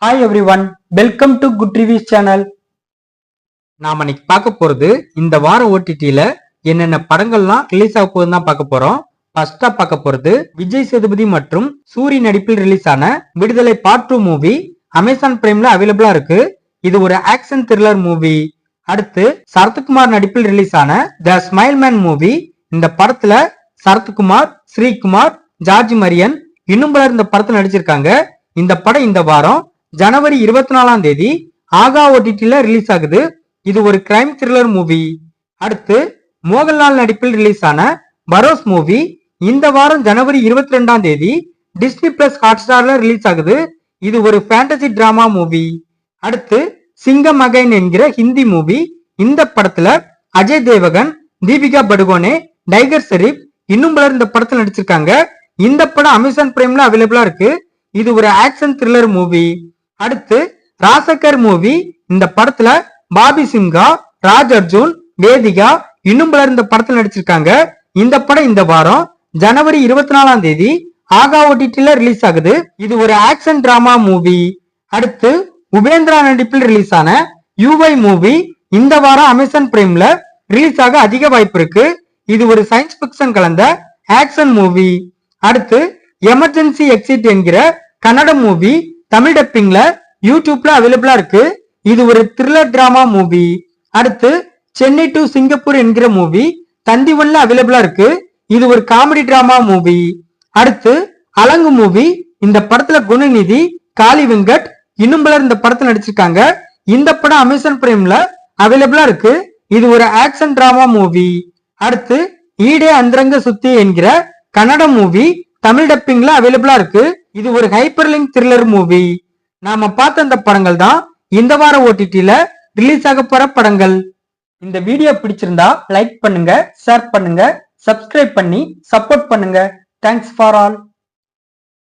Hi everyone, welcome to good reviews channel. நாம இன்னைக்கு பார்க்க போறது இந்த வார ஓடிடில என்னென்ன படங்கள்லாம் ரிலீஸ் ஆக போகுதுன்னு தான் பார்க்க போறோம். ஃபர்ஸ்டா பார்க்க போறது விஜய் சேதுபதி மற்றும் சூரி நடிப்பில் ரிலீஸ் ஆன விடுதலை பார்ட் 2 மூவி அமேசான் பிரைம்ல அவைலபிளா இருக்கு. இது ஒரு ஆக்ஷன் த்ரில்லர் மூவி. அடுத்து சரத்குமார் நடிப்பில் ரிலீஸ் ஆன த ஸ்மைல் மேன் மூவி. இந்த படத்துல சரத்குமார், ஸ்ரீகுமார், ஜார்ஜ் மரியன் இன்னும் பலர் இந்த படத்துல நடிச்சிருக்காங்க. இந்த படம் இந்த வாரம் ஜனவரி 24ஆம் தேதி ஆகா ஓடிடில ரிலீஸ் ஆகுது. இது ஒரு கிரைம் த்ரில்லர் மூவி. அடுத்து மோகன்லால் நடிப்பில் ரிலீஸ் ஆன பரோஸ் மூவி இந்த வாரம் ஜனவரி 22ஆம் தேதி டிஸ்னி பிளஸ் ஹாட்ஸ்டார்ல ரிலீஸ் ஆகுது. இது ஒரு ஃபேண்டசி டிராமா மூவி. அடுத்து சிங்கம் அகைன் என்கிற ஹிந்தி மூவி. இந்த படத்துல அஜய் தேவகன், தீபிகா படுகோனே, டைகர் ஷெரீப் இன்னும் பலர் இந்த படத்துல நடிச்சிருக்காங்க. இந்த படம் அமேசான் பிரைம்ல அவைலபிளா இருக்கு. இது ஒரு ஆக்ஷன் த்ரில்லர் மூவி. அடுத்து ராசகர் மூவி. இந்த படத்துல பாபி சிம்ஹா, ராஜ் அர்ஜுன், வேதிகா இன்னும் பலர் இந்த படத்துல நடிச்சிருக்காங்க. இந்த படம் இந்த வாரம் ஜனவரி 24ஆம் தேதி ஆகா ஓடிடில ரிலீஸ் ஆகுது. இது ஒரு ஆக்ஷன் டிராமா மூவி. அடுத்து உபேந்திரா நடிப்பில் ரிலீஸ் ஆன யூஐ மூவி இந்த வாரம் அமேசான் பிரைம்ல ரிலீஸ் ஆக அதிக வாய்ப்பு இருக்கு. இது ஒரு சயின்ஸ் பிக்ஷன் கலந்த ஆக்ஷன் மூவி. அடுத்து எமர்ஜென்சி எக்ஸிட் என்கிற கன்னட மூவி தமிழ் டப்பிங்ல யூடியூப்ல அவைலபிளா இருக்கு. இது ஒரு த்ரில்லர் டிராமா மூவி. அடுத்து சென்னை டு சிங்கப்பூர் என்கிற மூவி தந்தி ஒன்ல அவைலபிளா இருக்கு. இது ஒரு காமெடி டிராமா மூவி. அடுத்து அலங்கு மூவி. இந்த படத்துல குணநிதி, காளி வெங்கட் இன்னும் பலர் இந்த படத்துல நடிச்சிருக்காங்க. இந்த படம் அமேசான் பிரைம்ல அவைலபிளா இருக்கு. இது ஒரு ஆக்ஷன் டிராமா மூவி. அடுத்து ஈடே அந்தரங்க சுத்தி என்கிற கன்னட மூவி தமிழ் டப்பிங்ல அவைலபிளா இருக்கு. இது ஒரு ஹைப்பர் லிங்க் த்ரில்லர் மூவி. நாம பார்த்த அந்த படங்கள் தான் இந்த வார ஓடிடில ரிலீஸ் ஆக போற படங்கள். இந்த வீடியோ பிடிச்சிருந்தா லைக் பண்ணுங்க, ஷேர் பண்ணுங்க, சப்ஸ்கிரைப் பண்ணி சப்போர்ட் பண்ணுங்க. Thanks for all.